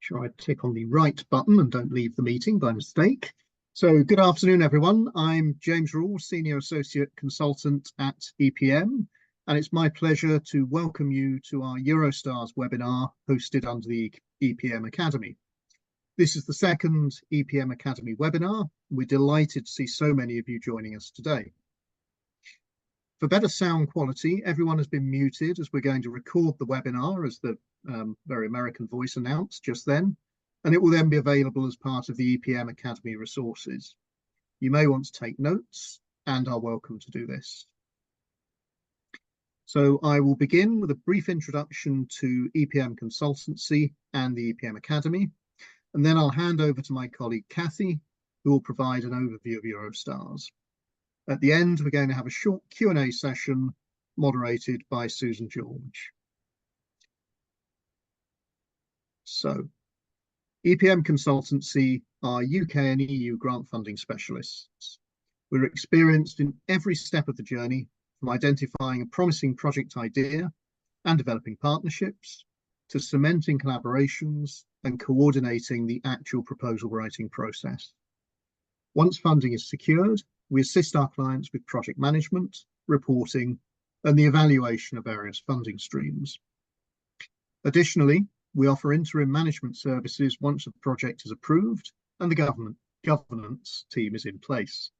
Sure, I tick on the right button and don't leave the meeting by mistake. So good afternoon, everyone. I'm James Rawls, Senior Associate Consultant at EPM, and it's my pleasure to welcome you to our Eurostars webinar hosted under the EPM Academy. This is the second EPM Academy webinar. We're delighted to see so many of you joining us today. For better sound quality, everyone has been muted as we're going to record the webinar, as the very American voice announced just then, and it will then be available as part of the EPM Academy resources. You may want to take notes and are welcome to do this. So I will begin with a brief introduction to EPM Consultancy and the EPM Academy, and then I'll hand over to my colleague Kathy, who will provide an overview of Eurostars. At the end, we're going to have a short Q&A session moderated by Susan George. So, EPM Consultancy are UK and EU grant funding specialists. We're experienced in every step of the journey, from identifying a promising project idea and developing partnerships, to cementing collaborations and coordinating the actual proposal writing process. Once funding is secured, we assist our clients with project management, reporting, and the evaluation of various funding streams. Additionally, we offer interim management services once a project is approved and the governance team is in place.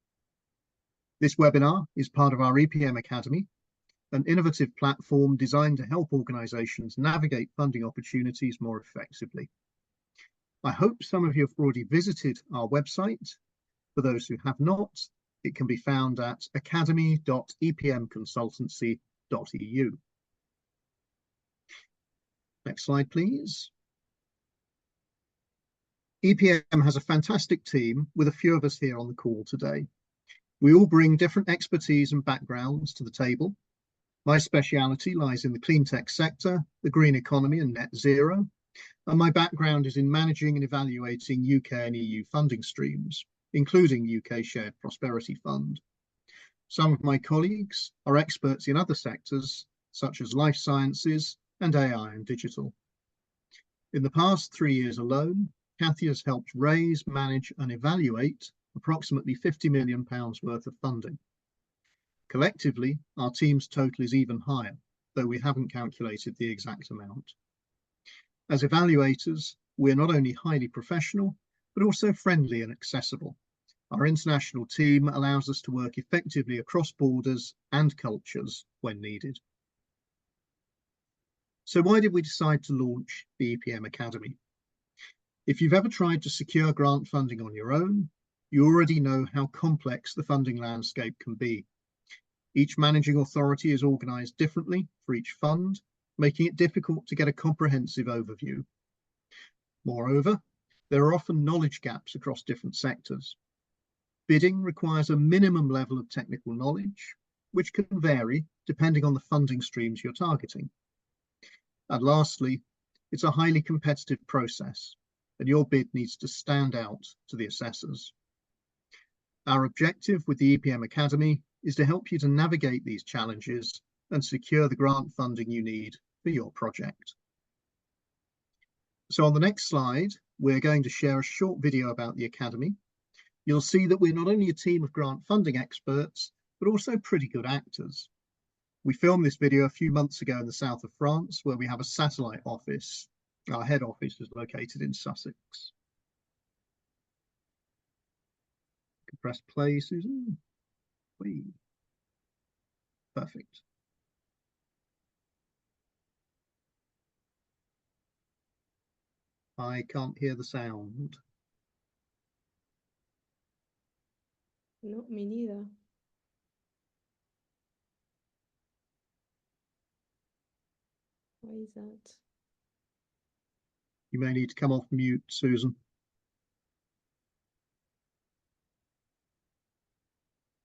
This webinar is part of our EPM Academy, an innovative platform designed to help organisations navigate funding opportunities more effectively. I hope some of you have already visited our website. For those who have not, it can be found at academy.epmconsultancy.eu. Next slide, please. EPM has a fantastic team with a few of us here on the call today. We all bring different expertise and backgrounds to the table. My speciality lies in the clean tech sector, the green economy and net zero, and my background is in managing and evaluating UK and EU funding streams, including UK Shared Prosperity Fund. Some of my colleagues are experts in other sectors, such as life sciences and AI and digital. In the past 3 years alone, Kathy has helped raise, manage and evaluate approximately £50 million worth of funding. Collectively, our team's total is even higher, though we haven't calculated the exact amount. As evaluators, we're not only highly professional, but also friendly and accessible. Our international team allows us to work effectively across borders and cultures when needed. So why did we decide to launch the EPM Academy? If you've ever tried to secure grant funding on your own, you already know how complex the funding landscape can be. Each managing authority is organised differently for each fund, making it difficult to get a comprehensive overview. Moreover, there are often knowledge gaps across different sectors. Bidding requires a minimum level of technical knowledge, which can vary depending on the funding streams you're targeting. And lastly, it's a highly competitive process, and your bid needs to stand out to the assessors. Our objective with the EPM Academy is to help you to navigate these challenges and secure the grant funding you need for your project. So on the next slide, we're going to share a short video about the Academy. You'll see that we're not only a team of grant funding experts, but also pretty good actors. We filmed this video a few months ago in the south of France, where we have a satellite office. Our head office is located in Sussex. You can press play, Susan. Please. Perfect. I can't hear the sound. No, me neither. Why is that? You may need to come off mute, Susan.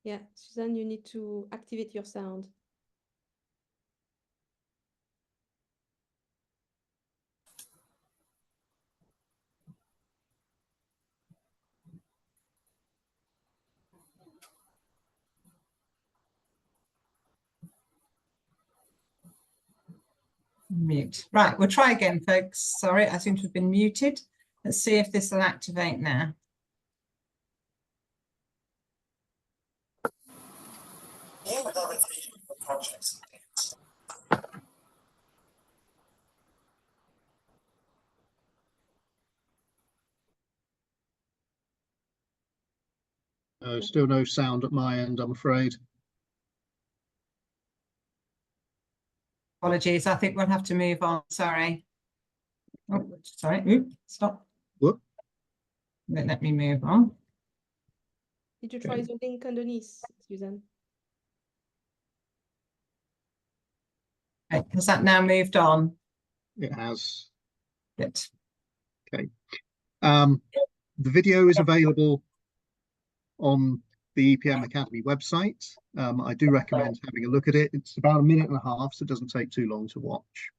Yeah, Susan, you need to activate your sound. Mute. Right, we'll try again, folks. Sorry, I seem to have been muted. Let's see if this will activate now. Still no sound at my end, I'm afraid. Apologies, I think we'll have to move on. Sorry. Oh, sorry. Oop, stop. Whoop. Let me move on. Did you try the link underneath, Susan? Okay, has that now moved on? It has. Good. Okay. The video is available on the EPM Academy website. I do recommend having a look at it. It's about 1.5 minutes, so it doesn't take too long to watch.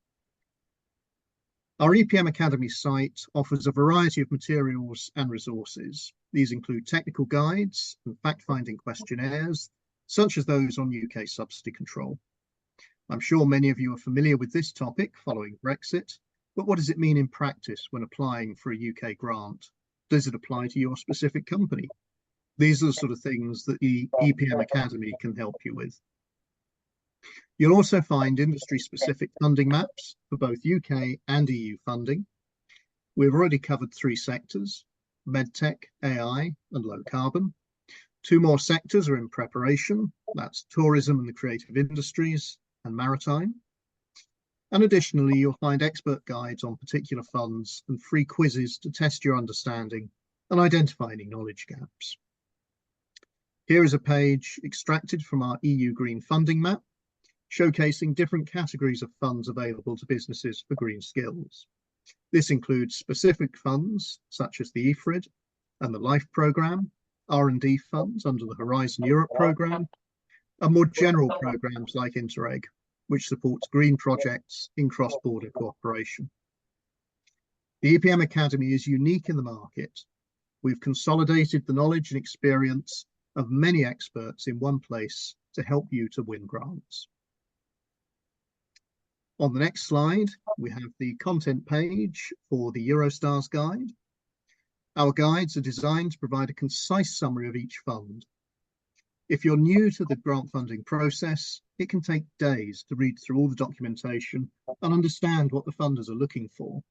Our EPM Academy site offers a variety of materials and resources. These include technical guides and fact-finding questionnaires, such as those on UK subsidy control. I'm sure many of you are familiar with this topic following Brexit, but what does it mean in practice when applying for a UK grant? Does it apply to your specific company? These are the sort of things that the EPM Academy can help you with. You'll also find industry-specific funding maps for both UK and EU funding. We've already covered 3 sectors: medtech, AI, and low carbon. 2 more sectors are in preparation. That's tourism and the creative industries and maritime. And additionally, you'll find expert guides on particular funds and free quizzes to test your understanding and identify any knowledge gaps. Here is a page extracted from our EU Green Funding Map, showcasing different categories of funds available to businesses for green skills. This includes specific funds, such as the EPMFRID and the LIFE programme, R&D funds under the Horizon Europe programme, and more general programmes like Interreg, which supports green projects in cross-border cooperation. The EPM Academy is unique in the market. We've consolidated the knowledge and experience of many experts in one place to help you to win grants. On the next slide, we have the content page for the Eurostars guide. Our guides are designed to provide a concise summary of each fund. If you're new to the grant funding process, it can take days to read through all the documentation and understand what the funders are looking for.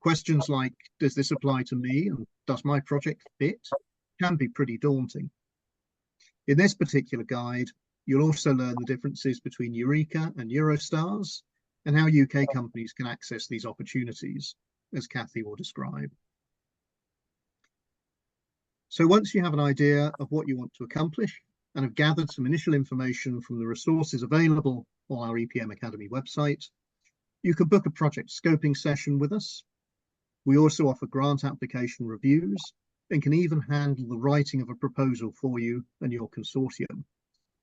Questions like, does this apply to me and does my project fit, can be pretty daunting. In this particular guide, you'll also learn the differences between Eureka and Eurostars and how UK companies can access these opportunities, as Kathy will describe. So once you have an idea of what you want to accomplish and have gathered some initial information from the resources available on our EPM Academy website, you can book a project scoping session with us. We also offer grant application reviews and can even handle the writing of a proposal for you and your consortium,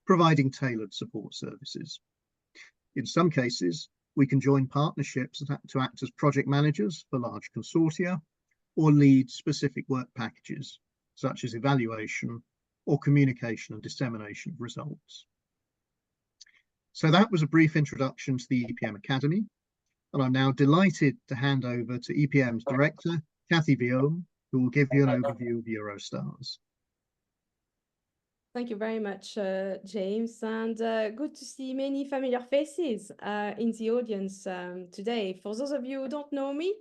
providing tailored support services. In some cases, we can join partnerships to act as project managers for large consortia or lead specific work packages, such as evaluation or communication and dissemination of results. So that was a brief introduction to the EPM Academy, and I'm now delighted to hand over to EPM's director, Kathy Viome, who will give you an overview of Eurostars. Thank you very much, James, and good to see many familiar faces in the audience today. For those of you who don't know me,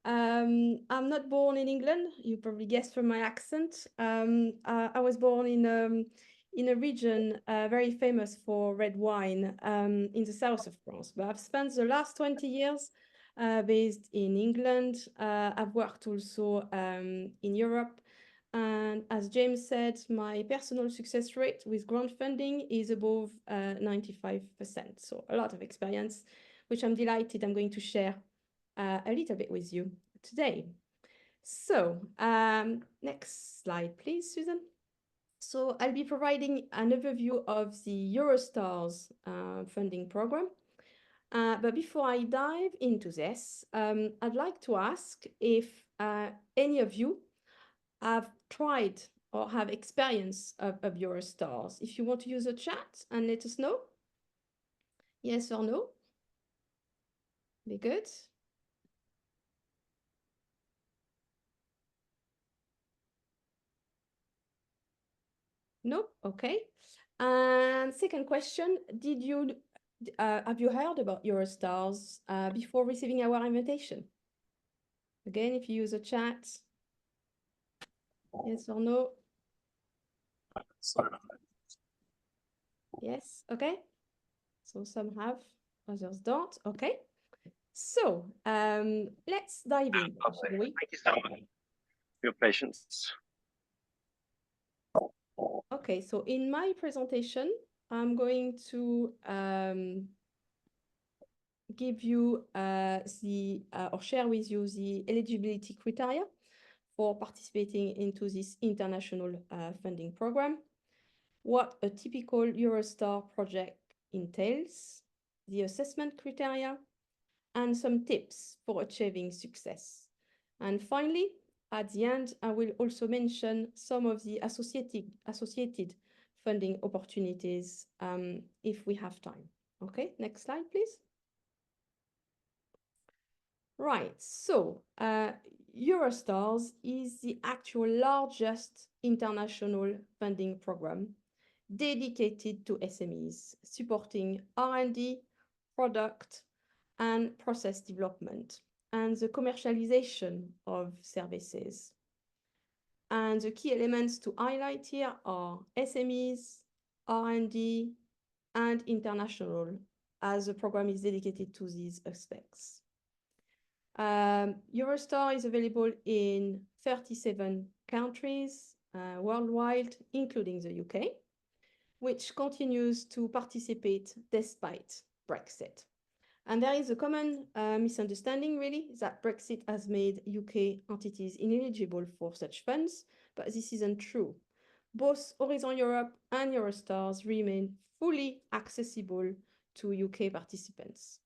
I'm not born in England. You probably guessed from my accent. I was born in a region very famous for red wine in the south of France, but I've spent the last 20 years based in England. I've worked also in Europe. And as James said, my personal success rate with grant funding is above 95%. So a lot of experience, which I'm delighted I'm going to share a little bit with you today. So next slide, please, Susan. So I'll be providing an overview of the Eurostars funding program. But before I dive into this, I'd like to ask if any of you have tried or have experience of Eurostars. If you want to use a chat and let us know, yes or no. Be good. Nope. Okay. And second question, have you heard about Eurostars before receiving our invitation? Again, if you use a chat, yes or no? Yes, okay. So some have, others don't. Okay. So let's dive in, shall we? Thank you so much for your patience. Okay, so in my presentation, I'm going to give you or share with you the eligibility criteria for participating into this international funding program, what a typical Eurostar project entails, the assessment criteria, and some tips for achieving success. And finally, at the end, I will also mention some of the associated funding opportunities if we have time. Okay, next slide, please. Right, so Eurostars is the actual largest international funding program dedicated to SMEs, supporting R&D, product, and process development, and the commercialization of services. And the key elements to highlight here are SMEs, R&D, and international, as the program is dedicated to these aspects. Eurostar is available in 37 countries worldwide, including the UK, which continues to participate despite Brexit. And there is a common misunderstanding, really, that Brexit has made UK entities ineligible for such funds, but this isn't true. Both Horizon Europe and Eurostars remain fully accessible to UK participants.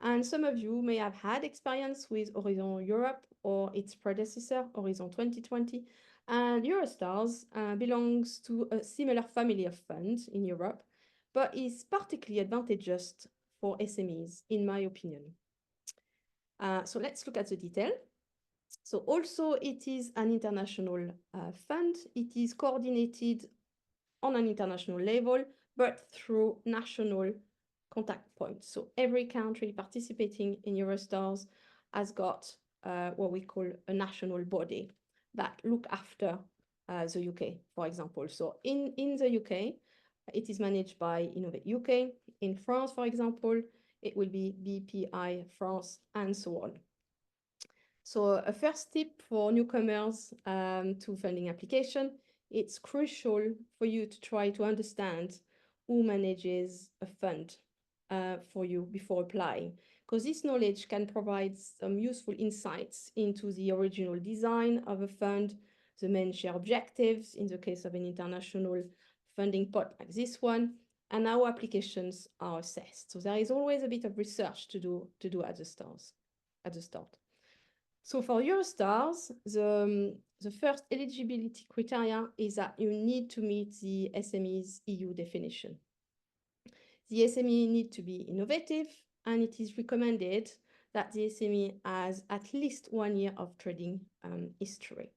And some of you may have had experience with Horizon Europe or its predecessor, Horizon 2020. And Eurostars belongs to a similar family of funds in Europe, but is particularly advantageous for SMEs, in my opinion. So let's look at the detail. So also it is an international fund. It is coordinated on an international level, but through national contact points. So every country participating in Eurostars has got what we call a national body that look after the UK, for example. So in the UK, it is managed by Innovate UK. In France, for example, it will be BPI France, and so on. So a first tip for newcomers to funding application, it's crucial for you to try to understand who manages a fund for you before applying, because this knowledge can provide some useful insights into the original design of a fund, the main share objectives in the case of an international funding pot like this one, and how applications are assessed. So there is always a bit of research to do at the start. So for Eurostars, the first eligibility criteria is that you need to meet the SME's EU definition. The SME need to be innovative, and it is recommended that the SME has at least 1 year of trading history.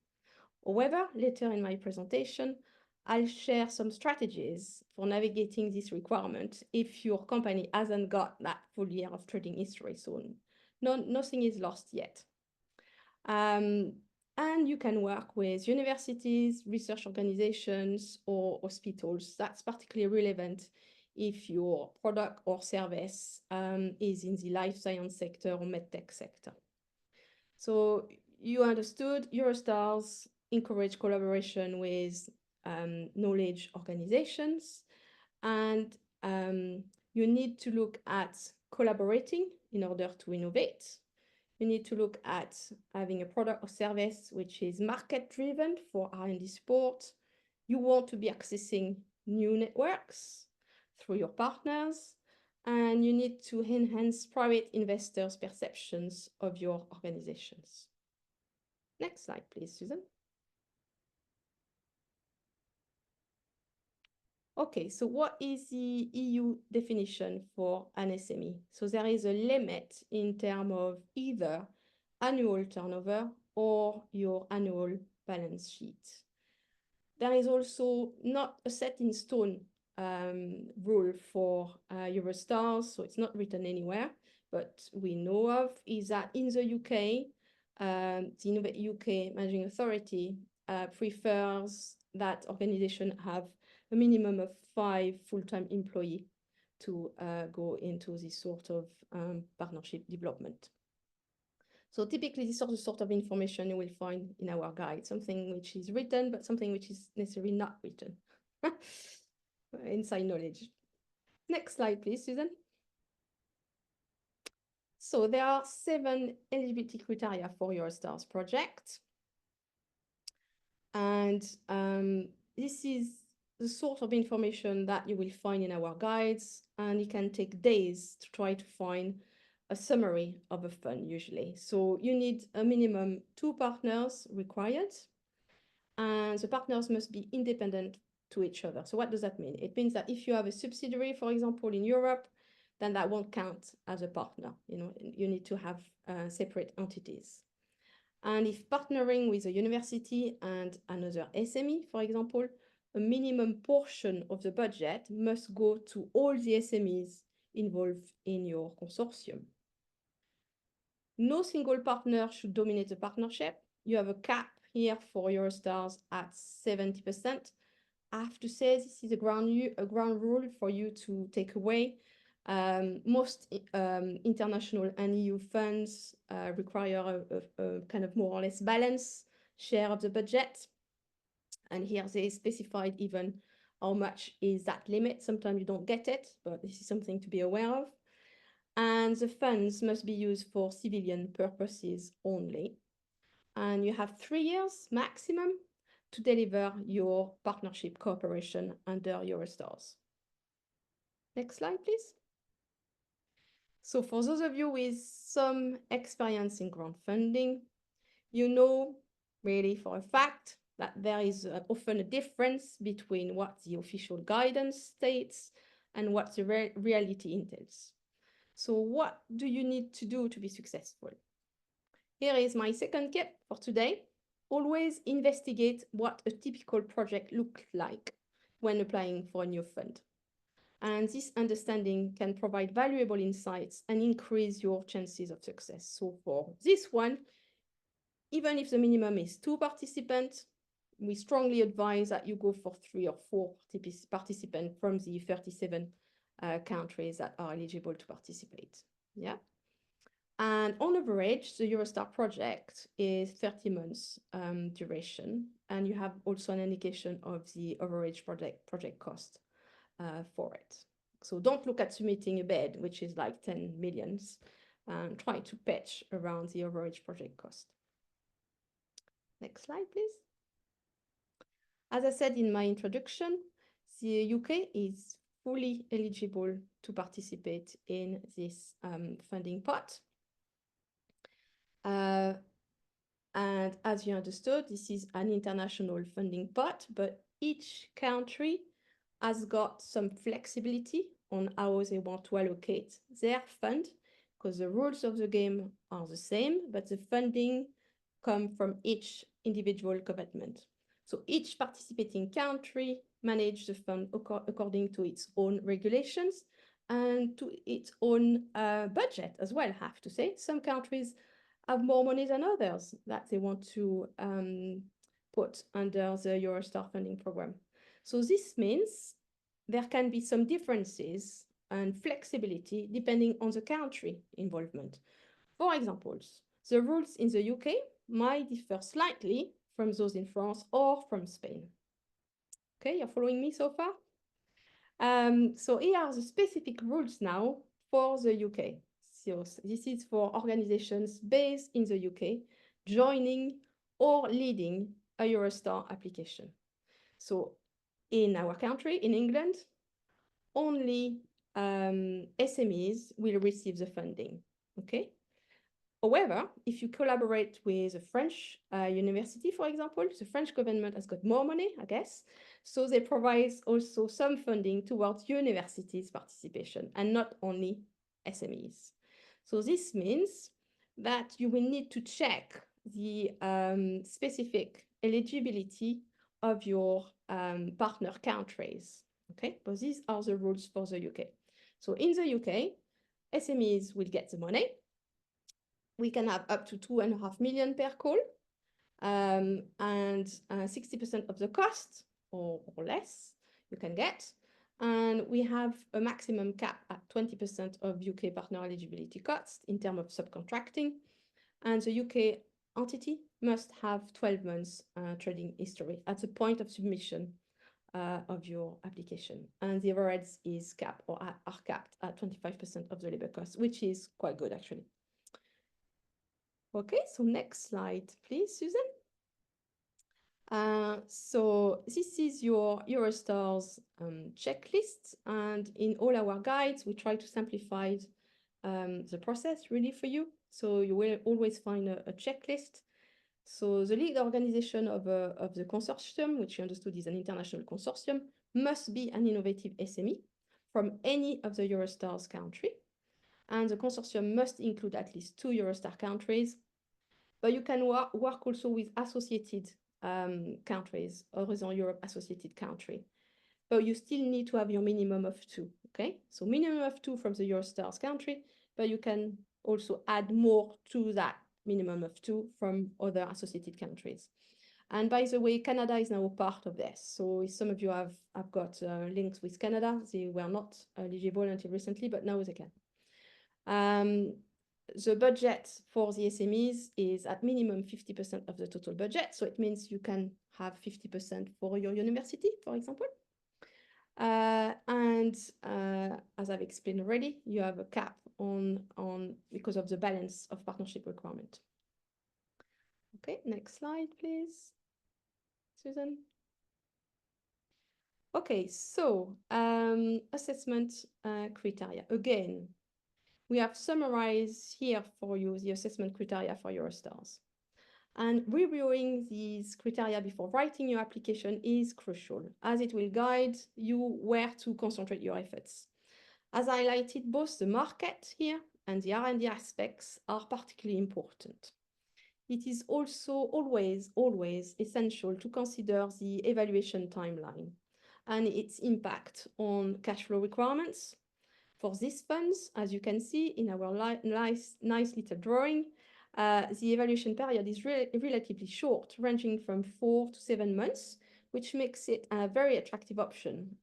However, later in my presentation, I'll share some strategies for navigating this requirement if your company hasn't got that full year of trading history. So nothing is lost yet. And you can work with universities, research organizations, or hospitals. That's particularly relevant if your product or service is in the life science sector or medtech sector. So you understood Eurostars encourage collaboration with knowledge organizations, and you need to look at collaborating in order to innovate. You need to look at having a product or service which is market-driven for R&D support. You want to be accessing new networks through your partners, and you need to enhance private investors' perceptions of your organizations. Next slide, please, Susan. Okay, so what is the EU definition for an SME? So there is a limit in terms of either annual turnover or your annual balance sheet. There is also not a set in stone rule for Eurostars, so it's not written anywhere, but we know of is that in the UK, the UK Managing Authority prefers that organization have a minimum of 5 full-time employees to go into this sort of partnership development. So typically, this is the sort of information you will find in our guide, something which is written, but something which is necessarily not written. Inside knowledge. Next slide, please, Susan. So there are 7 eligibility criteria for Eurostars project. And this is the sort of information that you will find in our guides, and it can take days to try to find a summary of a fund usually. So you need a minimum 2 partners required, and the partners must be independent to each other. So what does that mean? It means that if you have a subsidiary, for example, in Europe, then that won't count as a partner. You know, you need to have separate entities. And if partnering with a university and another SME, for example, a minimum portion of the budget must go to all the SMEs involved in your consortium. No single partner should dominate the partnership. You have a cap here for Eurostars at 70%. I have to say this is a ground rule for you to take away. Most international and EU funds require a kind of more or less balanced share of the budget. And here they specified even how much is that limit. Sometimes you don't get it, but this is something to be aware of. And the funds must be used for civilian purposes only. And you have 3 years maximum to deliver your partnership cooperation under Eurostars. Next slide, please. So for those of you with some experience in grant funding, you know really for a fact that there is often a difference between what the official guidance states and what the reality entails. So what do you need to do to be successful? Here is my second tip for today. Always investigate what a typical project looks like when applying for a new fund. And this understanding can provide valuable insights and increase your chances of success. So for this one, even if the minimum is 2 participants, we strongly advise that you go for 3 or 4 participants from the 37 countries that are eligible to participate. Yeah. And on average, the Eurostar project is 30 months duration, and you have also an indication of the average project cost for it. So don't look at submitting a bid, which is like 10 millions, and try to pitch around the average project cost. Next slide, please. As I said in my introduction, the UK is fully eligible to participate in this funding pot. And as you understood, this is an international funding pot, but each country has got some flexibility on how they want to allocate their fund, because the rules of the game are the same, but the funding comes from each individual government. So each participating country manages the fund according to its own regulations and to its own budget as well, I have to say. Some countries have more money than others that they want to put under the Eurostar funding program. So this means there can be some differences and flexibility depending on the country involvement. For example, the rules in the UK might differ slightly from those in France or from Spain. Okay, you're following me so far? So here are the specific rules now for the UK. So this is for organizations based in the UK joining or leading a Eurostar application. So in our country, in England, only SMEs will receive the funding, okay? However, if you collaborate with a French university, for example, the French government has got more money, I guess. So they provide also some funding towards universities' participation and not only SMEs. So this means that you will need to check the specific eligibility of your partner countries. Okay, but these are the rules for the UK. So in the UK, SMEs will get the money. We can have up to 2.5 million per call, and 60% of the cost or less you can get. And we have a maximum cap at 20% of UK partner eligibility costs in terms of subcontracting. And the UK entity must have 12 months trading history at the point of submission of your application. And the overheads is capped or are capped at 25% of the labor costs, which is quite good actually. Okay, so next slide, please, Susan. So this is your Eurostars checklist, and in all our guides, we try to simplify the process really for you. So you will always find a checklist. So the lead organization of the consortium, which you understood is an international consortium, must be an innovative SME from any of the Eurostars country. And the consortium must include at least 2 Eurostar countries. But you can work also with associated countries, Horizon Europe associated country. But you still need to have your minimum of 2, okay? So minimum of 2 from the Eurostars country, but you can also add more to that minimum of 2 from other associated countries. And by the way, Canada is now a part of this. So if some of you have got links with Canada, they were not eligible until recently, but now they can. The budget for the SMEs is at minimum 50% of the total budget. So it means you can have 50% for your university, for example. As I've explained already, you have a cap on because of the balance of partnership requirement. Okay, next slide, please, Susan. Okay, so assessment criteria. Again, we have summarized here for you the assessment criteria for Eurostars. And reviewing these criteria before writing your application is crucial, as it will guide you where to concentrate your efforts. As highlighted, both the market here and the R&D aspects are particularly important. It is also always essential to consider the evaluation timeline and its impact on cash flow requirements. For these funds, as you can see in our nice little drawing, the evaluation period is relatively short, ranging from 4 to 7 months, which makes it a very attractive option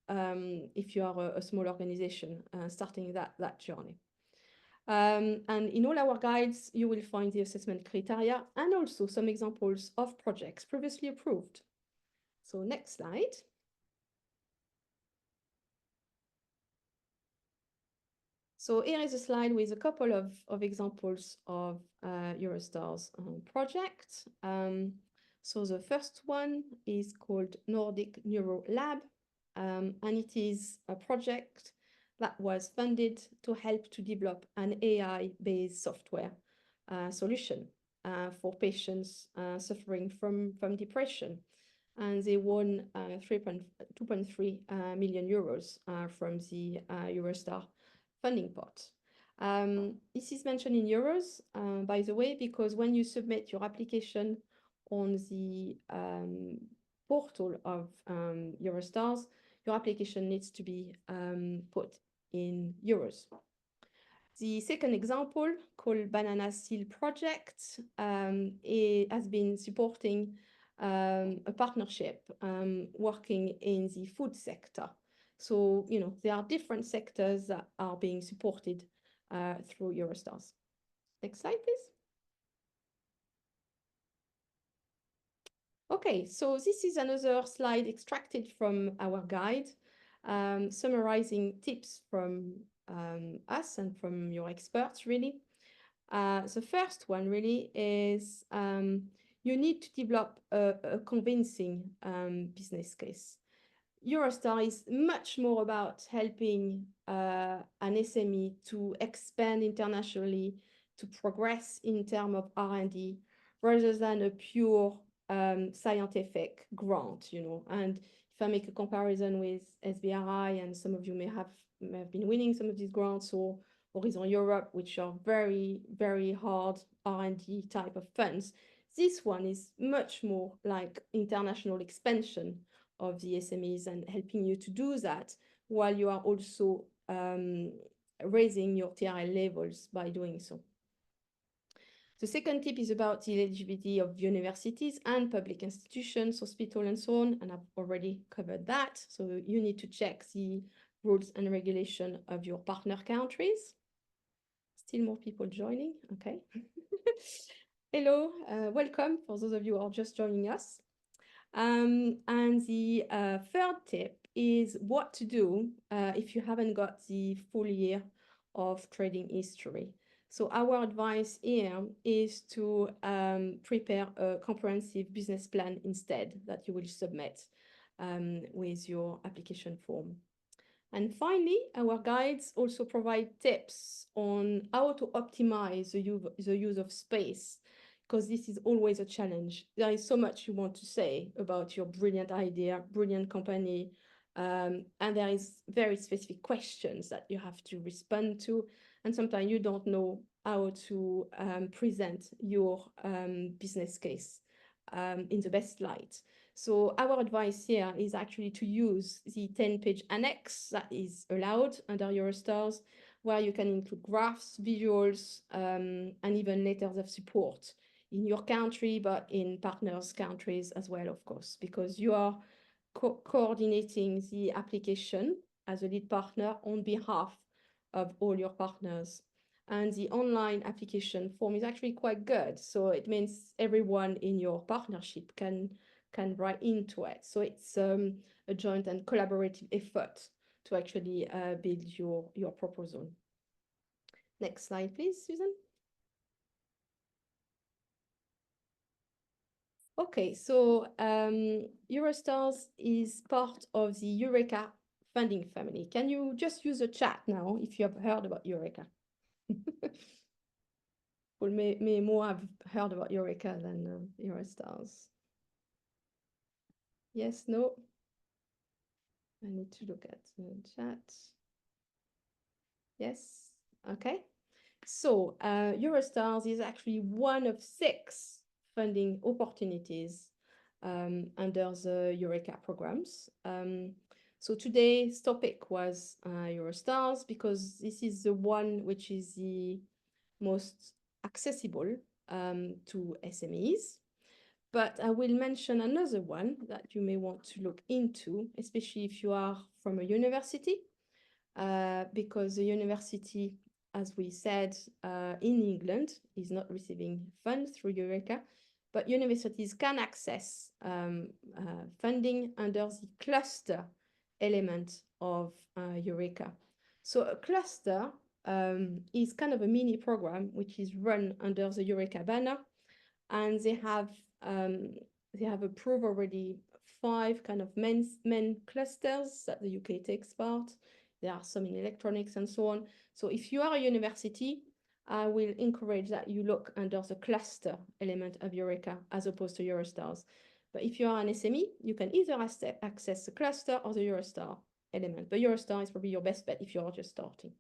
if you are a small organization starting that journey. And in all our guides, you will find the assessment criteria and also some examples of projects previously approved. So next slide. So here is a slide with a couple of examples of Eurostars projects. So the first one is called Nordic Neuro Lab, and it is a project that was funded to help to develop an AI-based software solution for patients suffering from depression. And they won 2.3 million euros from the Eurostar funding pot. This is mentioned in euros, by the way, because when you submit your application on the portal of Eurostars, your application needs to be put in euros. The second example, called Banana Seal Project, has been supporting a partnership working in the food sector. So, you know, there are different sectors that are being supported through Eurostars. Next slide, please. Okay, so this is another slide extracted from our guide, summarizing tips from us and from your experts, really. The first one really is you need to develop a convincing business case. Eurostar is much more about helping an SME to expand internationally, to progress in terms of R&D rather than a pure scientific grant, you know. And if I make a comparison with SBRI, and some of you may have been winning some of these grants, or Horizon Europe, which are very, very hard R&D type of funds, this one is much more like international expansion of the SMEs and helping you to do that while you are also raising your TRL levels by doing so. The second tip is about the eligibility of universities and public institutions, hospitals, and so on, and I've already covered that. So you need to check the rules and regulation of your partner countries. Still more people joining, okay. Hello, welcome for those of you who are just joining us. And the third tip is what to do if you haven't got the full year of trading history. So our advice here is to prepare a comprehensive business plan instead that you will submit with your application form. And finally, our guides also provide tips on how to optimize the use of space, because this is always a challenge. There is so much you want to say about your brilliant idea, brilliant company, and there is very specific questions that you have to respond to. And sometimes you don't know how to present your business case in the best light. So our advice here is actually to use the 10-page annex that is allowed under Eurostars, where you can include graphs, visuals, and even letters of support in your country, but in partners' countries as well, of course, because you are coordinating the application as a lead partner on behalf of all your partners. And the online application form is actually quite good. So it means everyone in your partnership can write into it. So it's a joint and collaborative effort to actually build your proposal. Next slide, please, Susan. Okay, so Eurostars is part of the Eureka funding family. Can you just use a chat now if you have heard about Eureka? Well, may more have heard about Eureka than Eurostars. Yes, no? I need to look at the chat. Yes, okay. So Eurostars is actually one of 6 funding opportunities under the Eureka programs. So today's topic was Eurostars, because this is the one which is the most accessible to SMEs. But I will mention another one that you may want to look into, especially if you are from a university, because the university, as we said, in England is not receiving funds through Eureka, but universities can access funding under the cluster element of Eureka. So a cluster is kind of a mini program which is run under the Eureka banner, and they have approved already 5 kind of main clusters that the UK takes part. There are some in electronics and so on. So if you are a university, I will encourage that you look under the cluster element of Eureka as opposed to Eurostars. But if you are an SME, you can either access the cluster or the Eurostar element. But Eurostar is probably your best bet if you're just starting.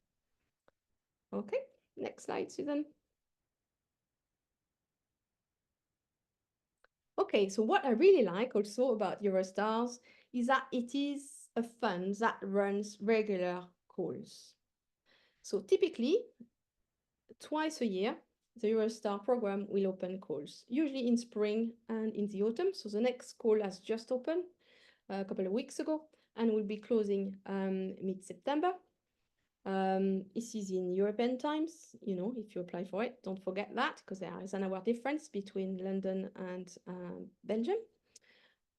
Okay, next slide, Susan. Okay, so what I really like also about Eurostars is that it is a fund that runs regular calls. So typically, twice a year, the Eurostar program will open calls, usually in spring and in the autumn. So the next call has just opened a couple of weeks ago and will be closing mid-September. This is in European times, you know, if you apply for it, don't forget that, because there is an hour difference between London and Belgium.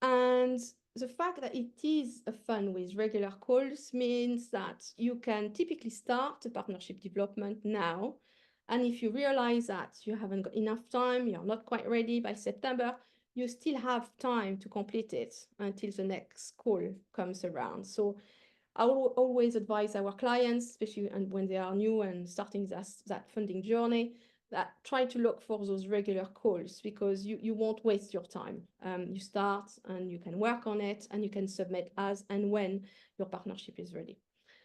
And the fact that it is a fund with regular calls means that you can typically start a partnership development now. And if you realize that you haven't got enough time, you're not quite ready by September, you still have time to complete it until the next call comes around. So I will always advise our clients, especially when they are new and starting that funding journey, that try to look for those regular calls, because you won't waste your time. You start and you can work on it, and you can submit as and when your partnership is ready.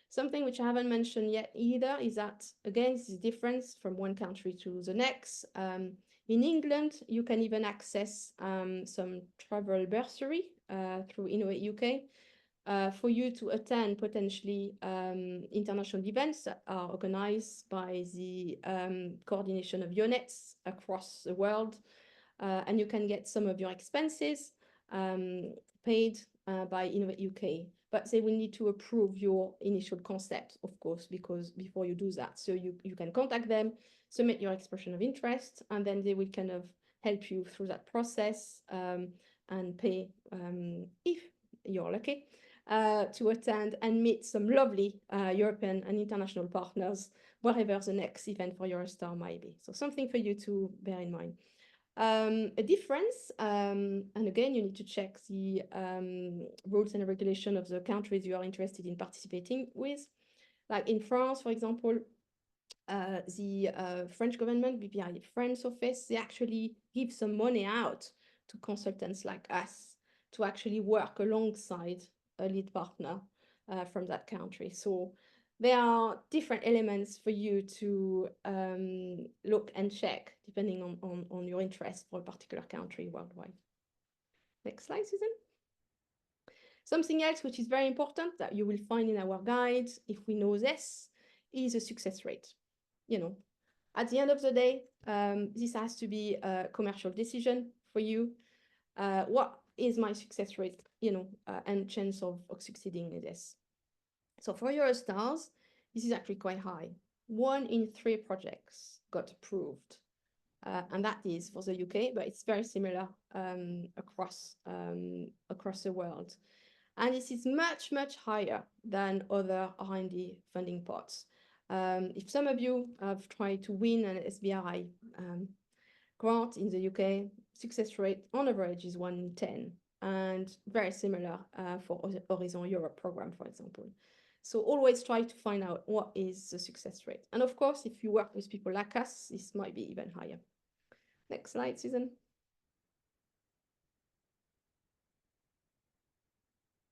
Something which I haven't mentioned yet either is that, again, this is different from one country to the next. In England, you can even access some travel bursary through Innovate UK for you to attend potentially international events that are organized by the coordination of units across the world. And you can get some of your expenses paid by Innovate UK. But they will need to approve your initial concept, of course, because before you do that. So you can contact them, submit your expression of interest, and then they will kind of help you through that process and pay, if you're lucky, to attend and meet some lovely European and international partners, whatever the next event for Eurostar might be. So something for you to bear in mind. A difference, and again, you need to check the rules and regulation of the countries you are interested in participating with. Like in France, for example, the French government, BPI France office, they actually give some money out to consultants like us to actually work alongside a lead partner from that country. So there are different elements for you to look and check depending on your interest for a particular country worldwide. Next slide, Susan. Something else which is very important that you will find in our guide, if we know this, is a success rate. You know, at the end of the day, this has to be a commercial decision for you. What is my success rate, and chance of succeeding in this? So for Eurostars, this is actually quite high. 1 in 3 projects got approved. And that is for the UK, but it's very similar across the world. And this is much, much higher than other R&D funding pots. If some of you have tried to win an SBRI grant in the UK, success rate on average is 1 in 10, and very similar for Horizon Europe program, for example. So always try to find out what is the success rate. And of course, if you work with people like us, this might be even higher. Next slide, Susan.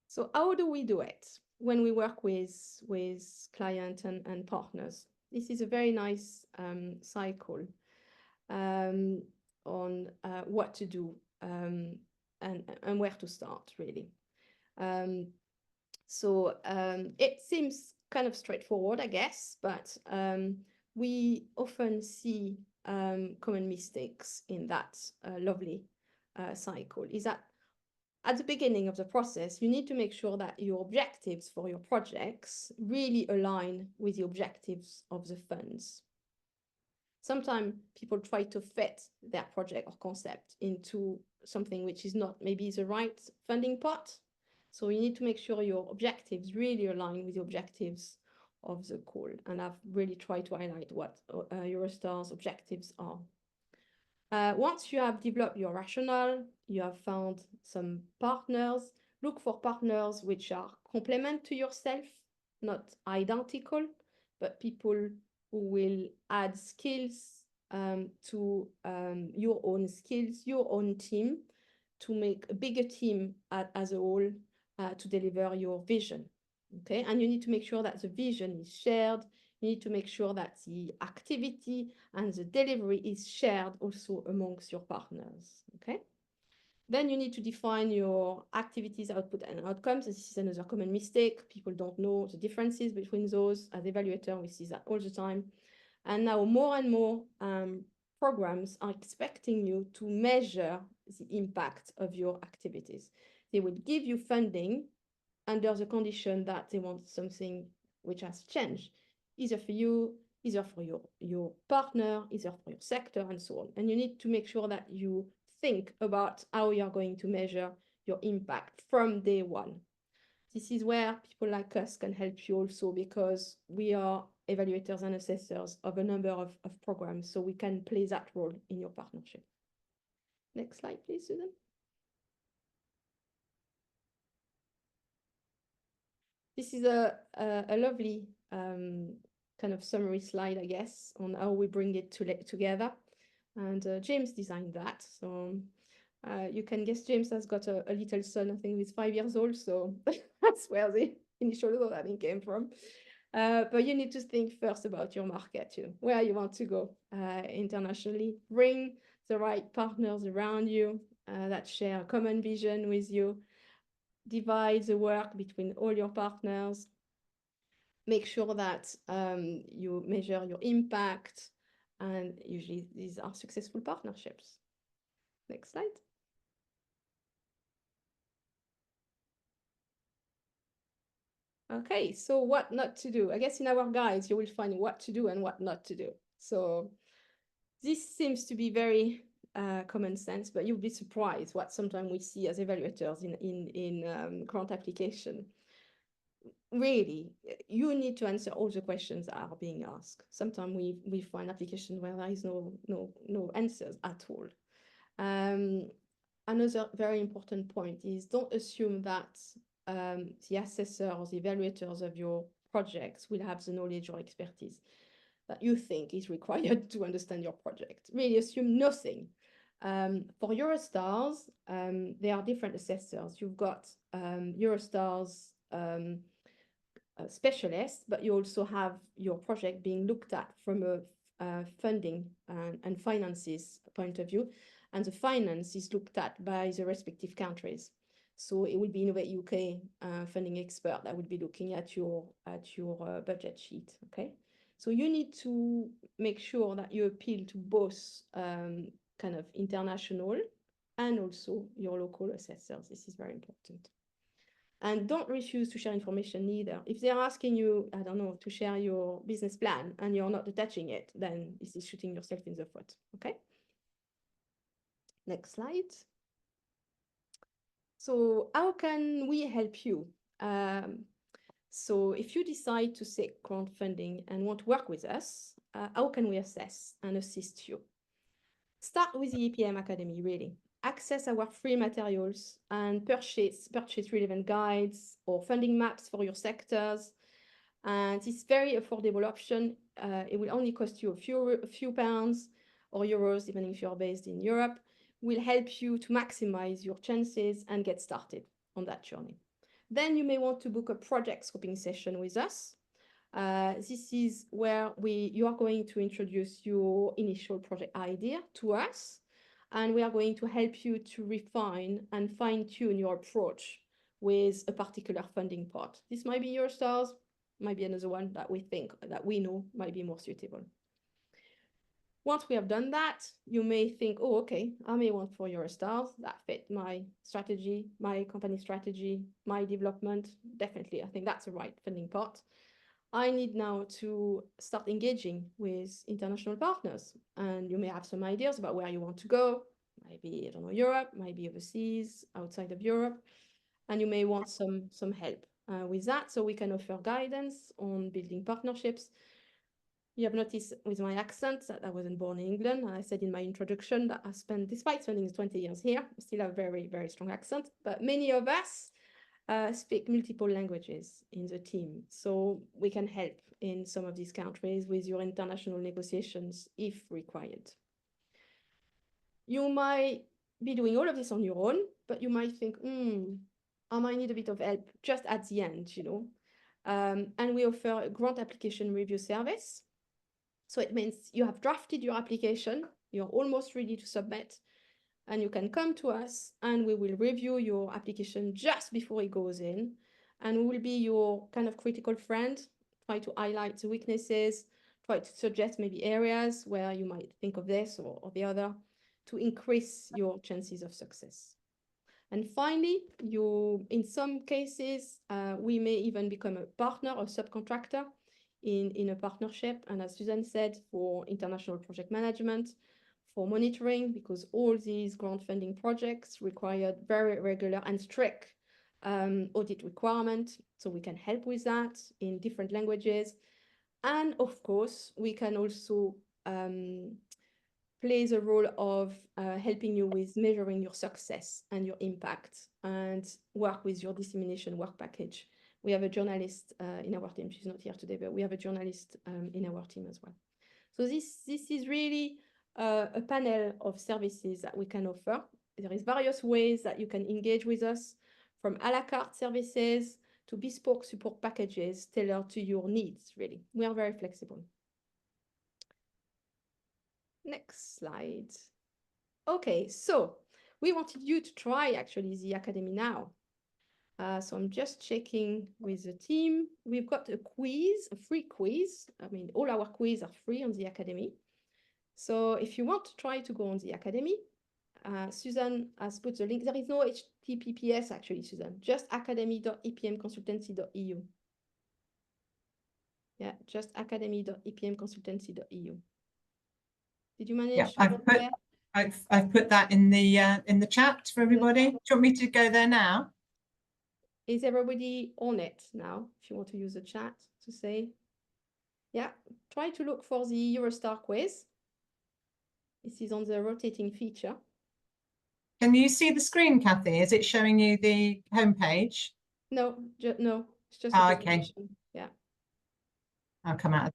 So how do we do it when we work with clients and partners? This is a very nice cycle on what to do and where to start, really. So it seems kind of straightforward, I guess, but we often see common mistakes in that lovely cycle. Is that at the beginning of the process, you need to make sure that your objectives for your projects really align with the objectives of the funds. Sometimes people try to fit their project or concept into something which is not maybe the right funding pot. So you need to make sure your objectives really align with the objectives of the call. And I've really tried to highlight what Eurostars objectives are. Once you have developed your rationale, you have found some partners, look for partners which are complement to yourself, not identical, but people who will add skills to your own skills, your own team, to make a bigger team as a whole to deliver your vision. Okay, and you need to make sure that the vision is shared. You need to make sure that the activity and the delivery is shared also amongst your partners. Okay. Then you need to define your activities, output, and outcomes. This is another common mistake. People don't know the differences between those. As evaluator, we see that all the time. And now more and more programs are expecting you to measure the impact of your activities. They will give you funding under the condition that they want something which has changed, either for you, either for your partner, either for your sector, and so on. And you need to make sure that you think about how you're going to measure your impact from day one. This is where people like us can help you also, because we are evaluators and assessors of a number of programs, so we can play that role in your partnership. Next slide, please, Susan. This is a lovely kind of summary slide, I guess, on how we bring it together. And James designed that. So you can guess James has got a little son, I think he's 5 years old. So that's where the initial thought I think came from. But you need to think first about your market, where you want to go internationally. Bring the right partners around you that share a common vision with you. Divide the work between all your partners. Make sure that you measure your impact, and usually these are successful partnerships. Next slide. Okay, so what not to do? I guess in our guides, you will find what to do and what not to do. So this seems to be very common sense, but you'll be surprised what sometimes we see as evaluators in grant application. Really, you need to answer all the questions that are being asked. Sometimes we find applications where there is no answers at all. Another very important point is don't assume that the assessor or the evaluators of your projects will have the knowledge or expertise that you think is required to understand your project. Really assume nothing. For Eurostars, there are different assessors. You've got Eurostars specialists, but you also have your project being looked at from a funding and finances point of view, and the finance is looked at by the respective countries. So it would be Innovate UK funding expert that would be looking at your budget sheet. Okay, so you need to make sure that you appeal to both kind of international and also your local assessors. This is very important. And don't refuse to share information either. If they're asking you, I don't know, to share your business plan and you're not attaching it, then this is shooting yourself in the foot, okay? Next slide. So how can we help you? So if you decide to seek grant funding and want to work with us, how can we assess and assist you? Start with the EPM Academy, really. Access our free materials and purchase relevant guides or funding maps for your sectors. And it's very affordable option. It will only cost you a few pounds or euros, even if you're based in Europe. Will help you to maximize your chances and get started on that journey. Then you may want to book a project scoping session with us. This is where you are going to introduce your initial project idea to us, and we are going to help you to refine and fine-tune your approach with a particular funding part. This might be Eurostars, might be another one that we know might be more suitable. Once we have done that, you may think, oh, okay, I may want for Eurostars that fit my strategy, my company strategy, my development. Definitely, I think that's the right funding part. I need now to start engaging with international partners, and you may have some ideas about where you want to go. Maybe, I don't know, Europe, maybe overseas, outside of Europe, and you may want some help with that. So we can offer guidance on building partnerships. You have noticed with my accent that I wasn't born in England. I said in my introduction that I spent, despite spending 20 years here, I still have a very, very strong accent. But many of us speak multiple languages in the team. So we can help in some of these countries with your international negotiations if required. You might be doing all of this on your own, but you might think, I might need a bit of help just at the end, and we offer a grant application review service. So it means you have drafted your application, you're almost ready to submit, and you can come to us and we will review your application just before it goes in. And we will be your kind of critical friend, try to highlight the weaknesses, try to suggest maybe areas where you might think of this or the other to increase your chances of success. And finally, in some cases, we may even become a partner or subcontractor in a partnership. And as Susan said, for international project management, for monitoring, because all these grant funding projects require very regular and strict audit requirements. So we can help with that in different languages. And of course, we can also play the role of helping you with measuring your success and your impact, and work with your dissemination work package We have a journalist in our team. She's not here today, but we have a journalist in our team as well. So this is really a panel of services that we can offer. There is various ways that you can engage with us, from a la carte services to bespoke support packages tailored to your needs, really. We are very flexible. Next slide. Okay, so we wanted you to try actually the Academy now. So I'm just checking with the team. We've got a quiz, a free quiz. I mean, all our quizzes are free on the Academy. So if you want to try to go on the Academy, Susan has put the link. There is no HTTPS actually, Susan, just academy.epmconsultancy.eu. Yeah, just academy.epmconsultancy.eu. Did you manage? Yeah, to I've put that in the chat for everybody. Do you want me to go there now? Is everybody on it now? If you want to use the chat to say, yeah, try to look for the Eurostar quiz. This is on the rotating feature. Can you see the screen, Kathy? Is it showing you the homepage? No, no, it's just Oh, a okay. presentation. Yeah. I'll come out.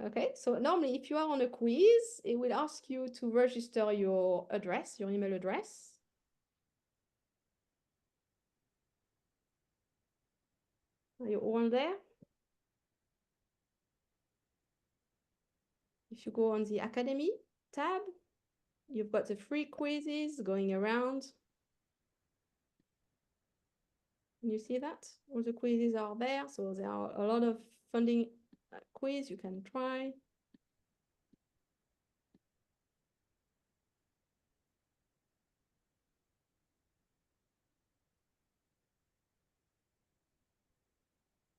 Okay, so normally if you are on a quiz, it will ask you to register your address, your email address. Are you all there? If you go on the Academy tab, you've got the free quizzes going around. Can you see that? All the quizzes are there. So there are a lot of funding quiz you can try.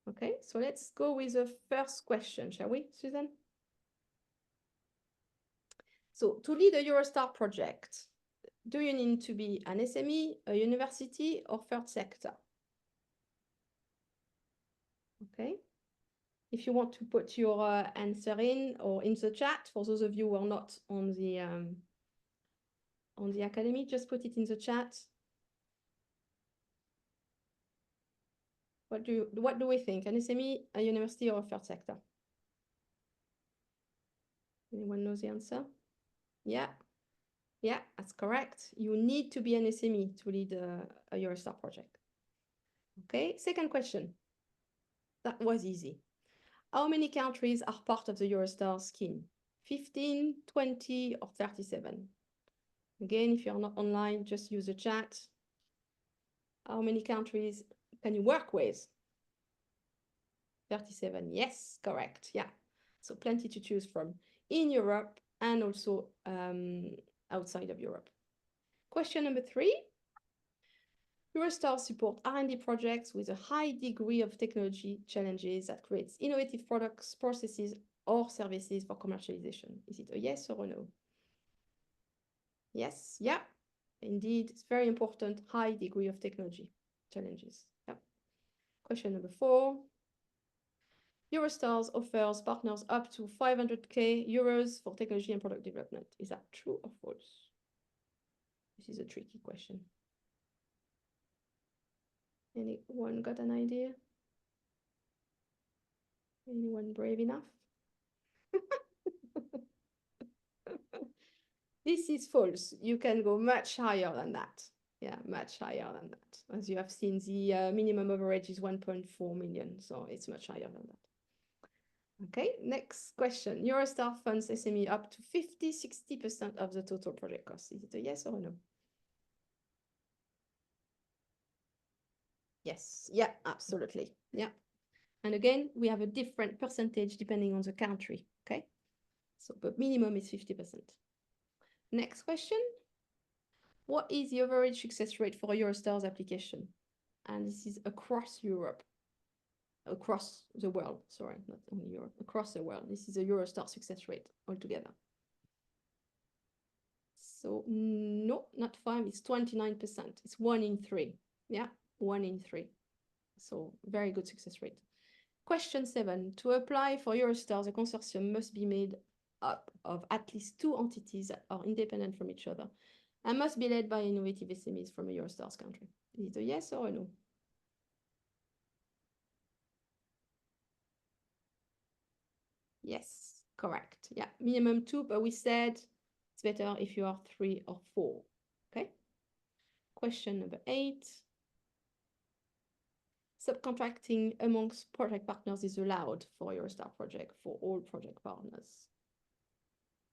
Okay, so let's go with the first question, shall we, Susan? So to lead a Eurostar project, do you need to be an SME, a university, or third sector? Okay. If you want to put your answer in or in the chat, for those of you who are not on the Academy, just put it in the chat. What do we think? An SME, a university, or a third sector? Anyone knows the answer? Yeah. Yeah, that's correct. You need to be an SME to lead a Eurostar project. Okay, second question. That was easy. How many countries are part of the Eurostar scheme? 15, 20, or 37? Again, if you're not online, just use the chat. How many countries can you work with? 37, yes, correct, yeah. So plenty to choose from in Europe and also outside of Europe. Question number 3. Eurostars support R&D projects with a high degree of technology challenges that creates innovative products, processes, or services for commercialization. Is it a yes or a no? Yes, yeah, indeed, it's very important, high degree of technology challenges. Yeah. Question number 4. Eurostars offers partners up to 500k euros for technology and product development. Is that true or false? This is a tricky question. Anyone got an idea? Anyone brave enough? This is false. You can go much higher than that. Yeah, much higher than that. As you have seen, the minimum average is 1.4 million, so it's much higher than that. Okay, next question. Eurostar funds SME up to 50–60% of the total project cost. Is it a yes or a no? Yes, yeah, absolutely. Yeah. And again, we have a different percentage depending on the country. Okay, so but minimum is 50%. Next question. What is the average success rate for a Eurostars application? And this is across Europe. Across the world, sorry, not only Europe, across the world. This is a Eurostar success rate altogether. So no, not 5, it's 29%. It's 1 in 3. Yeah, 1 in 3. So very good success rate. Question 7. To apply for Eurostars, a consortium must be made up of at least 2 entities that are independent from each other and must be led by innovative SMEs from a Eurostars country. Is it a yes or a no? Yes, correct. Yeah, minimum 2, but we said it's better if you are 3 or 4. Okay. Question number 8. Subcontracting amongst project partners is allowed for Eurostar project for all project partners.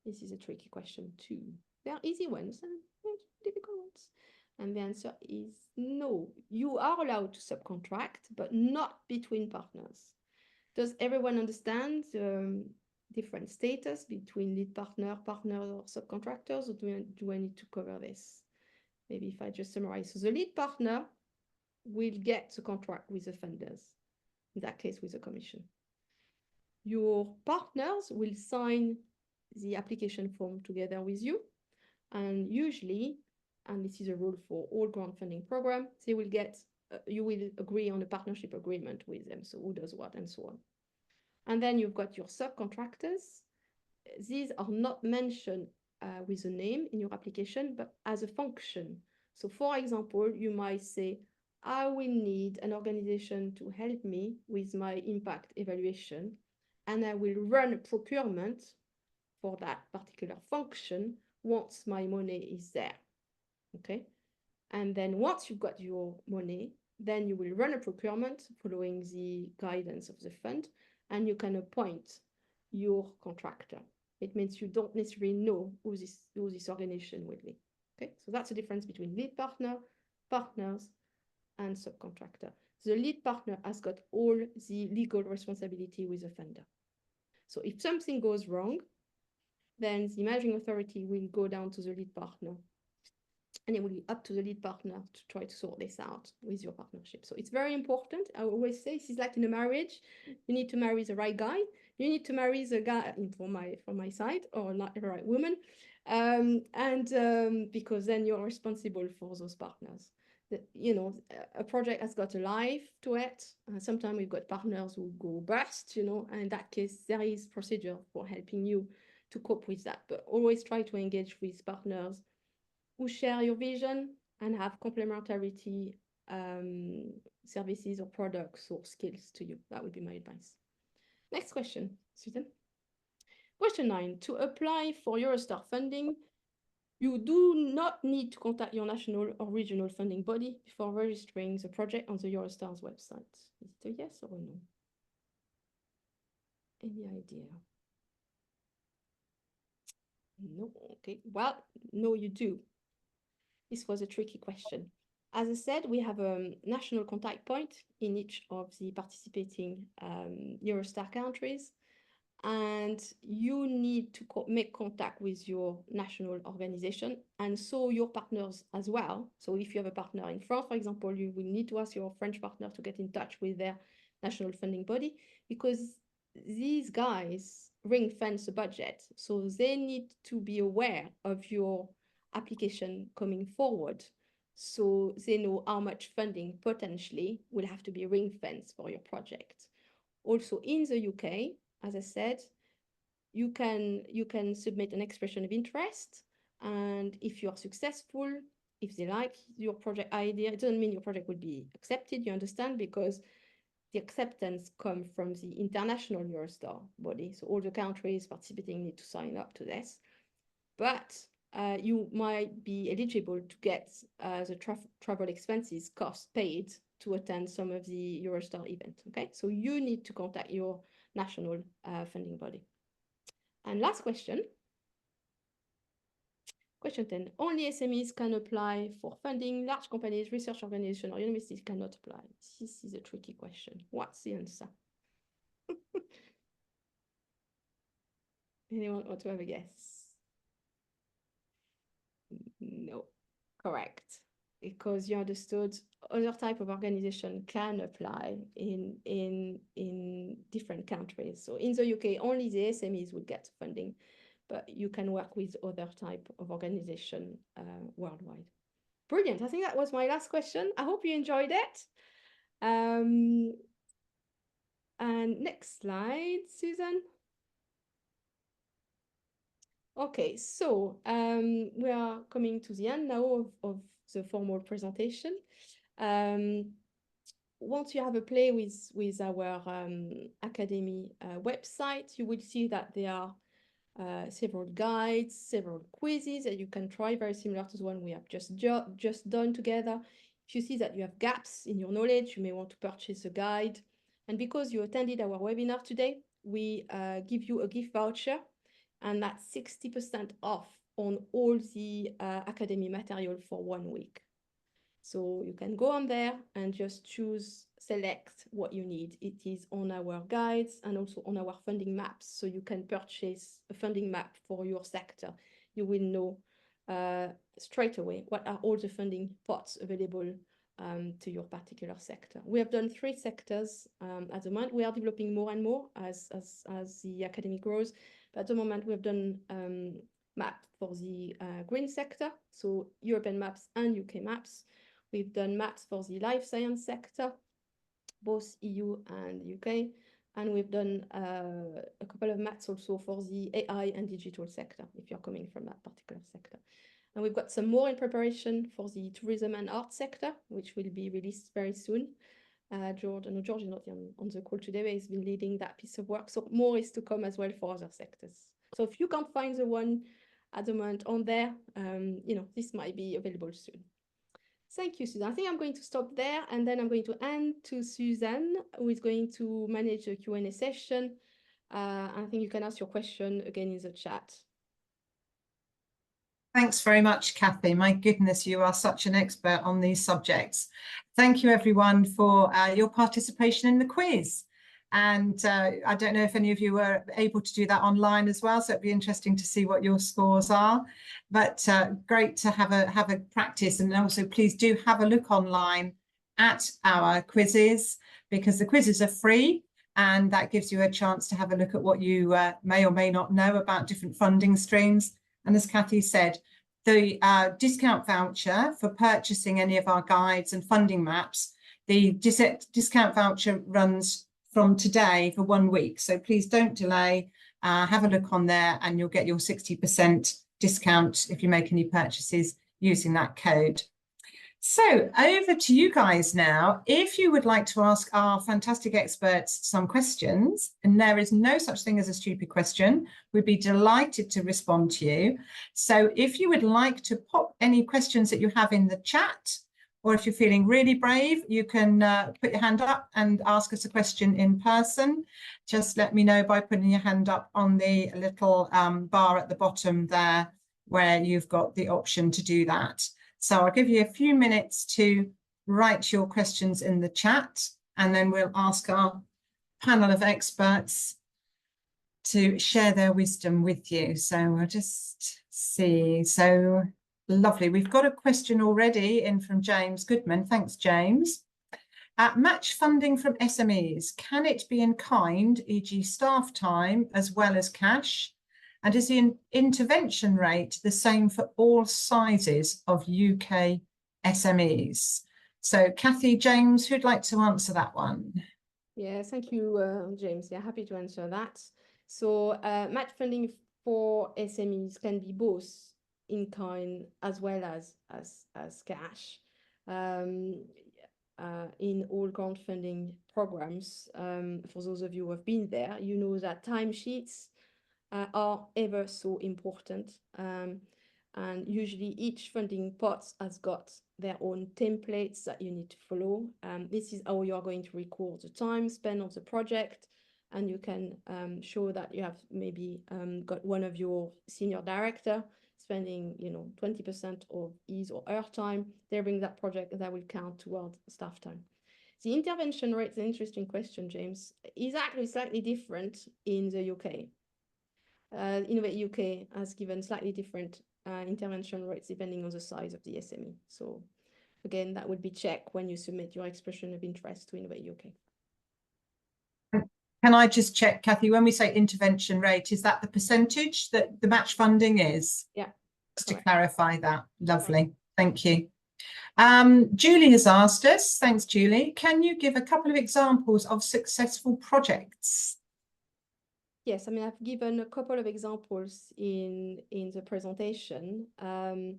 This is a tricky question too. There are easy ones and difficult ones. And the answer is no. You are allowed to subcontract, but not between partners. Does everyone understand different status between lead partner, or subcontractors, or do I need to cover this? Maybe if I just summarize. So the lead partner will get the contract with the funders, in that case with the commission. Your partners will sign the application form together with you, and usually, and this is a rule for all grant funding program, they will get, you will agree on a partnership agreement with them, so who does what and so on. And then you've got your subcontractors. These are not mentioned with a name in your application, but as a function. So for example, you might say, I will need an organization to help me with my impact evaluation, and I will run a procurement for that particular function once my money is there, okay? And then once you've got your money, then you will run a procurement following the guidance of the fund, and you can appoint your contractor. It means you don't necessarily know who this organization will be, okay? So that's the difference between lead partner, partners, and subcontractor. The lead partner has got all the legal responsibility with the funder. So if something goes wrong, then the managing authority will go down to the lead partner, and it will be up to the lead partner to try to sort this out with your partnership. So it's very important. I always say this is like in a marriage. You need to marry the right guy. You need to marry the guy from my side, or not the right woman, because then you're responsible for those partners. You know, a project has got a life to it. Sometimes we've got partners who go bust, you know, and in that case, there is procedure for helping you to cope with that. But always try to engage with partners who share your vision and have complementarity services or products or skills to you. That would be my advice. Next question, Susan. Question 9, to apply for Eurostar funding, you do not need to contact your national or regional funding body before registering the project on the Eurostars website. Is it a yes or a no? Any idea? No, okay. Well, no, you do. This was a tricky question. As I said, we have a national contact point in each of the participating Eurostar countries, and you need to make contact with your national organization, and so your partners as well. So if you have a partner in France, for example, you will need to ask your French partner to get in touch with their national funding body, because these guys ring-fence the budget. So they need to be aware of your application coming forward, so they know how much funding potentially will have to be ring-fenced for your project. Also in the UK, as I said, you can submit an expression of interest, and if you are successful, if they like your project idea, it doesn't mean your project will be accepted, you understand, because the acceptance comes from the international Eurostar body. So all the countries participating need to sign up to this. But you might be eligible to get the travel expenses cost paid to attend some of the Eurostar event, okay? So you need to contact your national funding body. And last question. Question 10, only SMEs can apply for funding. Large companies, research organizations, or universities cannot apply. This is a tricky question. What's the answer? Anyone want to have a guess? No, correct. Because you understood other type of organization can apply in different countries. So in the UK, only the SMEs would get funding, but you can work with other type of organization worldwide. Brilliant. I think that was my last question. I hope you enjoyed it. And next slide, Susan. Okay, so we are coming to the end now of the formal presentation. Once you have a play with our Academy website, you will see that there are several guides, several quizzes that you can try, very similar to the one we have just done together. If you see that you have gaps in your knowledge, you may want to purchase a guide. And because you attended our webinar today, we give you a gift voucher, and that's 60% off on all the Academy material for 1 week. So you can go on there and just select what you need. It is on our guides and also on our funding maps. So you can purchase a funding map for your sector. You will know straight away what are all the funding pots available to your particular sector. We have done 3 sectors at the moment. We are developing more and more as the Academy grows. But at the moment, we have done map for the green sector, so European maps and UK maps. We've done maps for the life science sector, both EU and UK, and we've done a couple of maps also for the AI and digital sector, if you're coming from that particular sector. And we've got some more in preparation for the tourism and art sector, which will be released very soon. George is not on the call today, but he's been leading that piece of work. So more is to come as well for other sectors. So if you can't find the one at the moment on there, this might be available soon. Thank you, Suzanne. I think I'm going to stop there, and then I'm going to hand to Suzanne, who is going to manage the Q&A session. I think you can ask your question again in the chat. Thanks very much, Kathy. My goodness, you are such an expert on these subjects. Thank you, everyone, for your participation in the quiz. And I don't know if any of you were able to do that online as well, so it'd be interesting to see what your scores are. But great to have a practice, and also please do have a look online at our quizzes, because the quizzes are free, and that gives you a chance to have a look at what you may or may not know about different funding streams. And as Kathy said, the discount voucher for purchasing any of our guides and funding maps, the discount voucher runs from today for 1 week. So please don't delay, have a look on there, and you'll get your 60% discount if you make any purchases using that code. So over to you guys now. If you would like to ask our fantastic experts some questions, and there is no such thing as a stupid question, we'd be delighted to respond to you. So if you would like to pop any questions that you have in the chat, or if you're feeling really brave, you can put your hand up and ask us a question in person. Just let me know by putting your hand up on the little bar at the bottom there, where you've got the option to do that. So I'll give you a few minutes to write your questions in the chat, and then we'll ask our panel of experts to share their wisdom with you. So we'll just see. So lovely. We've got a question already in from James Goodman. Thanks, James. Match funding from SMEs, can it be in kind, e.g. staff time, as well as cash? And is the intervention rate the same for all sizes of UK SMEs? So Kathy, James, who'd like to answer that one? Yeah, thank you, James. Yeah, happy to answer that. So match funding for SMEs can be both in kind as well as cash. In all grant funding programs, for those of you who have been there, you know that timesheets are ever so important, and usually each funding pot has got their own templates that you need to follow. This is how you are going to record the time spent on the project, and you can show that you have maybe got one of your senior director spending 20% of his or her time. They bring that project that will count towards staff time. The intervention rate is an interesting question, James. Is actually slightly different in the UK. Innovate UK has given slightly different intervention rates depending on the size of the SME. So again, that would be checked when you submit your expression of interest to Innovate UK. Can I just check, Kathy, when we say intervention rate, is that the percentage that the match funding is? Yeah. Just to clarify that. Lovely. Thank you. Julie has asked us, thanks, Julie, can you give a couple of examples of successful projects? Yes, I mean, I've given a couple of examples in the presentation, and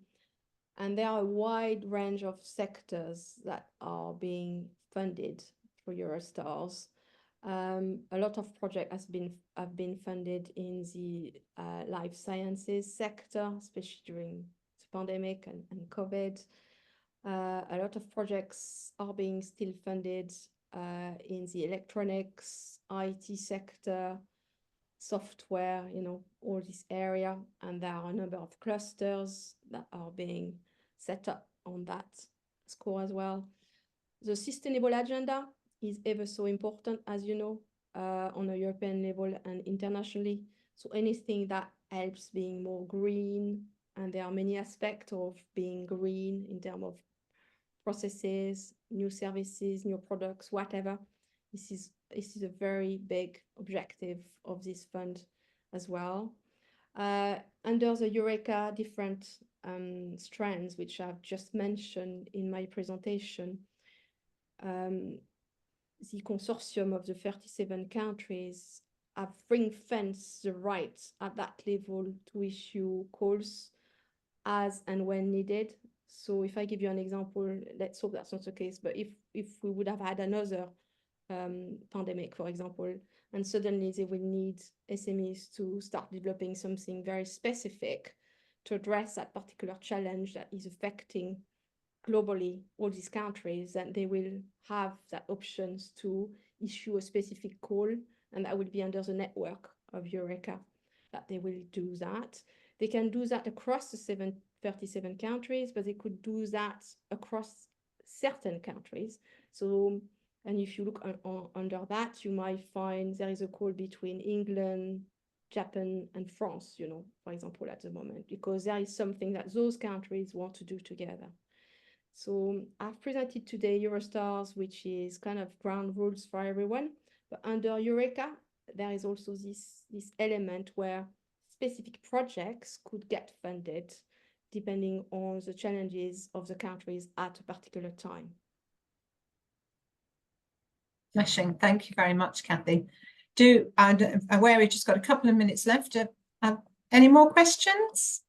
there are a wide range of sectors that are being funded for Eurostars. A lot of projects have been funded in the life sciences sector, especially during the pandemic and COVID. A lot of projects are being still funded in the electronics, IT sector, software, you know, all this area. And there are a number of clusters that are being set up on that score as well. The sustainable agenda is ever so important, as you know, on a European level and internationally. So anything that helps being more green, and there are many aspects of being green in terms of processes, new services, new products, whatever. This is a very big objective of this fund as well. Under the Eureka different strands, which I've just mentioned in my presentation, the consortium of the 37 countries have ring-fenced the right at that level to issue calls as and when needed. So if I give you an example, let's hope that's not the case, but if we would have had another pandemic, for example, and suddenly they will need SMEs to start developing something very specific to address that particular challenge that is affecting globally all these countries, and they will have that options to issue a specific call, and that will be under the network of Eureka that they will do that. They can do that across the 37 countries, but they could do that across certain countries. So, and if you look under that, you might find there is a call between England, Japan, and France, you know, for example, at the moment, because there is something that those countries want to do together. So I've presented today Eurostars, which is kind of ground rules for everyone, but under Eureka, there is also this element where specific projects could get funded depending on the challenges of the countries at a particular time. Smashing. Thank you very much, Kathy. I'm aware we've just got a couple of minutes left. Any more questions?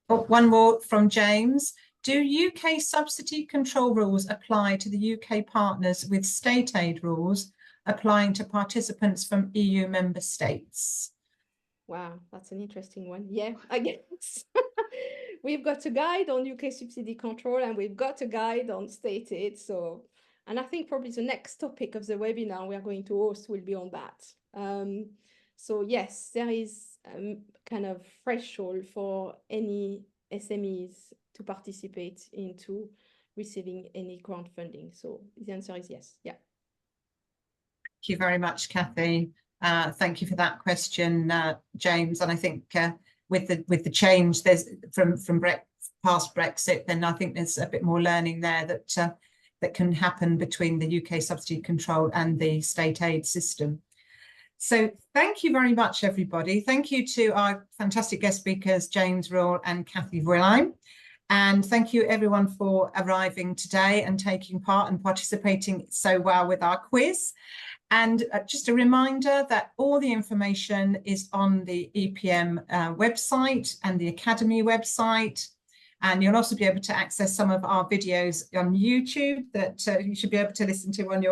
Oh, one more from James. Do UK subsidy control rules apply to the UK partners with state aid rules applying to participants from EU member states? Wow, that's an interesting one. Yeah, I guess. We've got a guide on UK subsidy control and we've got a guide on state aid. So, and I think probably the next topic of the webinar we are going to host will be on that. So yes, there is kind of threshold for any SMEs to participate into receiving any grant funding. So the answer is yes. Yeah. Thank you very much, Kathy. Thank you for that question, James. And I think with the change there's from past Brexit, then I think there's a bit more learning there that can happen between the UK subsidy control and the state aid system. So thank you very much, everybody. Thank you to our fantastic guest speakers, James Rule and Kathy Wilheim. And thank you everyone for arriving today and taking part and participating so well with our quiz. And just a reminder that all the information is on the EPM website and the Academy website. And you'll also be able to access some of our videos on YouTube that you should be able to listen to on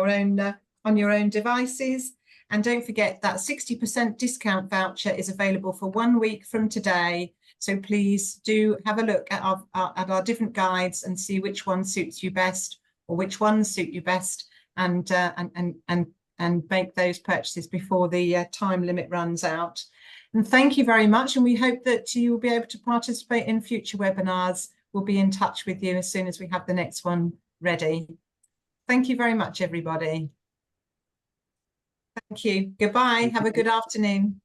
your own devices. And don't forget that 60% discount voucher is available for 1 week from today. So please do have a look at our different guides and see which one suits you best or which ones suit you best, and make those purchases before the time limit runs out. And thank you very much. And we hope that you will be able to participate in future webinars. We'll be in touch with you as soon as we have the next one ready. Thank you very much, everybody. Thank you. Goodbye. Have a good afternoon.